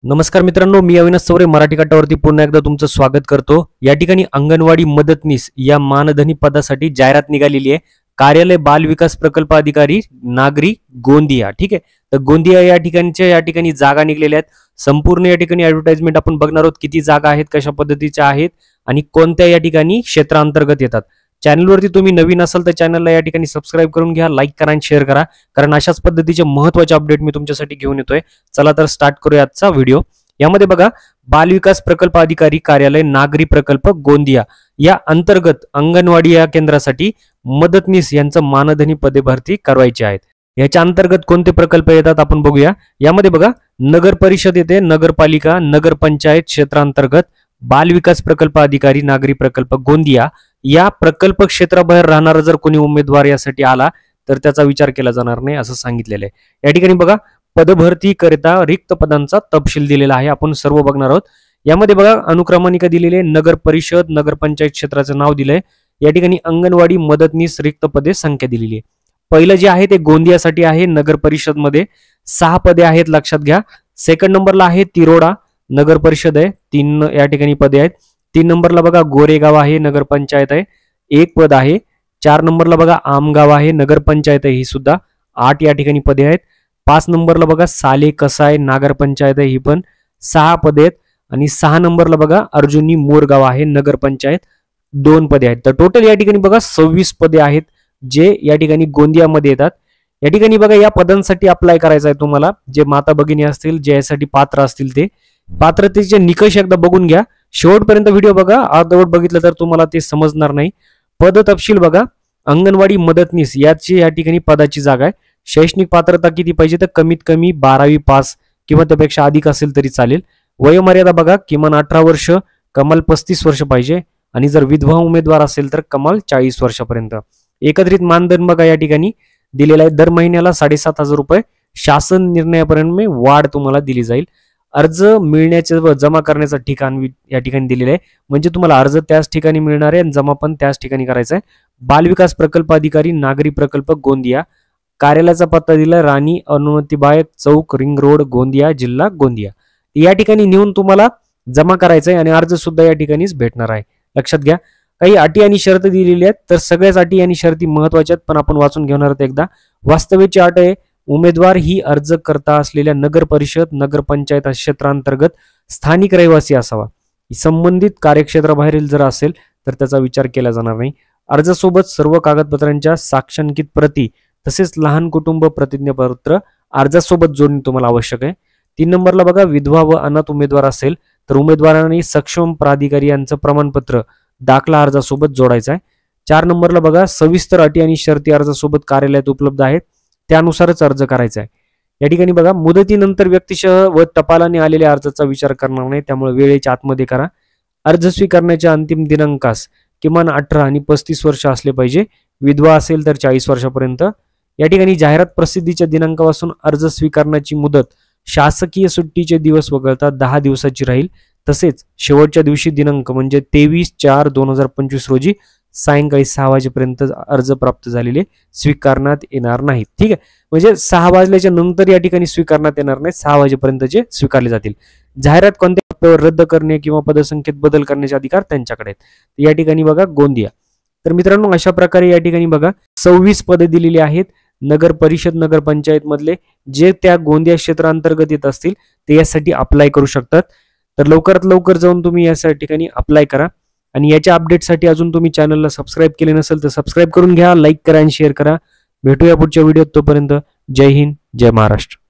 नमस्कार मित्रांनो, मी अविनाश चौरे मराठी काठावरती पुन्हा एकदा तुमचं स्वागत करतो। या ठिकाणी अंगणवाडी मदतनीस या मानधनी पदासाठी जाहिरात निघालेली आहे। कार्यालय बाल विकास प्रकल्प अधिकारी नागरी गोंदिया। ठीक आहे, तर गोंदिया या ठिकाणी जागा निघलेल्या आहेत। संपूर्ण या ठिकाणी ऍडव्हर्टाइजमेंट आपण बघणार आहोत, किती जागा आहेत, कशा पद्धतीच्या आहेत आणि कोणत्या या ठिकाणी क्षेत्रांतर्गत येतात। चॅनलवरती तुम्ही नवीन असाल तर चॅनलला या ठिकाणी सबस्क्राईब करून घ्या, लाईक करा आणि शेअर करा, कारण अशाच पद्धतीचे महत्त्वाचे अपडेट मी तुमच्यासाठी घेऊन येतोय। चला तर स्टार्ट करूया आजचा व्हिडिओ। यामध्ये बघा, बाल विकास प्रकल्प अधिकारी कार्यालय नागरी प्रकल्प गोंदिया या अंतर्गत अंगणवाडी या केंद्रासाठी मदतनीस यांचं मानधनी पदे भरती करायची आहेत। याच्या अंतर्गत कोणते प्रकल्प येतात आपण बघूया। यामध्ये बघा, नगर परिषद येते, नगरपालिका, नगरपंचायत क्षेत्रांतर्गत बाल विकास प्रकल्प अधिकारी नागरी प्रकल्प गोंदिया या प्रकल्प क्षेत्राबाहेर राहणारा जर कोणी उमेदवार यासाठी आला तर त्याचा विचार केला जाणार नाही असं सांगितलेलं आहे। या ठिकाणी बघा, पदभरती करिता रिक्त पदांचा तपशील दिलेला आहे, आपण सर्व बघणार आहोत। यामध्ये बघा, अनुक्रमानिका दिलेली आहे, नगर परिषद, नगरपंचायत क्षेत्राचं नाव दिलंय। या ठिकाणी अंगणवाडी मदतनीस रिक्त पदे संख्या दिलेली आहे। पहिलं जे आहे ते गोंदियासाठी आहे, नगर परिषद मध्ये 6 पदे आहेत, लक्षात घ्या। सेकंड नंबरला आहे तिरोडा नगर परिषद आहे, 3 या ठिकाणी पदे आहेत। 3 नंबरला बघा गोरेगाव आहे, नगरपंचायत आहे, 1 पद आहे। 4 नंबरला बघा आमगाव आहे, नगरपंचायत आहे, ही सुद्धा 8 या ठिकाणी पदे आहेत। 5 नंबरला बघा साले कसाय नगरपंचायत आहे, ही पण 6 पदे आहेत। आणि 6 नंबरला बघा अर्जुनी मोरगाव आहे, नगरपंचायत, 2 पदे आहेत। तर टोटल या ठिकाणी बघा 26 पदे आहेत जे या ठिकाणी गोंदियामध्ये येतात। या ठिकाणी बघा, या पदांसाठी अप्लाय करायचं आहे तुम्हाला। जे माता भगिनी असतील, जे यासाठी पात्र असतील, ते पात्रतेचे निकष एकदा बघून घ्या, शेवटपर्यंत व्हिडिओ बघा। अर्धवट बघितलं तर तुम्हाला ते समजणार नाही। पद तपशील बघा, अंगणवाडी मदतनीस याची या ठिकाणी पदाची जागा आहे। शैक्षणिक पात्रता किती पाहिजे, तर कमीत कमी 12वी पास किंवा त्यापेक्षा अधिक असेल तरी चालेल। वयोमर्यादा बघा, किमान 18 वर्ष, कमाल 35 वर्ष पाहिजे, आणि जर विधवा उमेदवार असेल तर कमाल 40 वर्षापर्यंत। एकत्रित मानधन बघा या ठिकाणी दिलेला आहे, दर महिन्याला 7,500 रुपये शासन निर्णयापर्यंत वाढ तुम्हाला दिली जाईल। अर्ज मिळण्याचे व जमा करण्याचं ठिकाण या ठिकाणी दिलेलं आहे, म्हणजे तुम्हाला अर्ज त्याच ठिकाणी मिळणार आहे आणि जमा पण त्याच ठिकाणी करायचा आहे। बाल विकास प्रकल्प अधिकारी नागरी प्रकल्प गोंदिया, कार्यालयाचा पत्ता दिला राणी अनुमतीबाई चौक, रिंग रोड, गोंदिया, जिल्हा गोंदिया। या ठिकाणी नेऊन तुम्हाला जमा करायचा आहे आणि अर्ज सुद्धा या ठिकाणीच भेटणार आहे, लक्षात घ्या। काही अटी आणि शर्ती दिलेली आहेत, तर सगळ्याच अटी आणि शर्ती महत्वाच्या आहेत, पण आपण वाचून घेणार आहोत एकदा। वास्तव्याची अट आहे, उमेदवार ही अर्ज करता असलेल्या नगर परिषद, नगरपंचायत क्षेत्रांतर्गत स्थानिक रहिवासी असावा। संबंधित कार्यक्षेत्राबाहेरील जर असेल तर त्याचा विचार केला जाणार नाही। अर्जासोबत सर्व कागदपत्रांच्या साक्षांकित प्रती तसेच लहान कुटुंब प्रतिज्ञापत्र अर्जासोबत जोडणे तुम्हाला आवश्यक आहे। 3 नंबरला बघा, विधवा व अनाथ उमेदवार असेल तर उमेदवारांनी सक्षम प्राधिकारी यांचं प्रमाणपत्र दाखला अर्जासोबत जोडायचा आहे। 4 नंबरला बघा, सविस्तर अटी आणि शर्ती अर्जासोबत कार्यालयात उपलब्ध आहेत, त्यानुसारच अर्ज करायचा आहे। या ठिकाणी बघा, मुदतीनंतर व्यक्तिशः व टपालाने आलेल्या अर्जाचा विचार करणार नाही, त्यामुळे वेळेच्या आतमध्ये करा। अर्ज स्वीकारण्याच्या अंतिम दिनांकास किमान 18 आणि 35 वर्ष असले पाहिजे, विधवा असेल तर 40 वर्षापर्यंत। या ठिकाणी जाहिरात प्रसिद्धीच्या दिनांकापासून अर्ज स्वीकारण्याची मुदत शासकीय सुट्टीचे दिवस वगळता 10 दिवसाची राहील, तसेच शेवटच्या दिवशी दिनांक म्हणजे 23/4/2025 रोजी सायंकाळी 6 वाजेपर्यंत अर्ज प्राप्त झालेले स्वीकारण्यात येणार नाहीत। ठीक आहे, म्हणजे 6 वाजल्याच्या नंतर या ठिकाणी स्वीकारण्यात येणार नाही, 6 वाजेपर्यंत जे स्वीकारले जातील। जाहिरात कोणत्या टप्प्यावर रद्द करणे किंवा पदसंख्येत बदल करण्याचे अधिकार त्यांच्याकडे आहेत। या ठिकाणी बघा गोंदिया। तर मित्रांनो, अशा प्रकारे या ठिकाणी बघा 26 पदे दिलेली आहेत। नगर परिषद, नगरपंचायत मधले जे त्या गोंदिया क्षेत्रांतर्गत येत असतील ते यासाठी अप्लाय करू शकतात। तर लवकरात लवकर जाऊन तुम्ही या ठिकाणी अप्लाय करा, आणि याच्या अपडेटसाठी अजून तुम्ही चॅनलला सबस्क्राईब केले नसेल तर सबस्क्राईब करून घ्या, लाईक करा आणि शेअर करा। भेटूया पुढच्या व्हिडिओत, तोपर्यंत जय हिंद, जय महाराष्ट्र।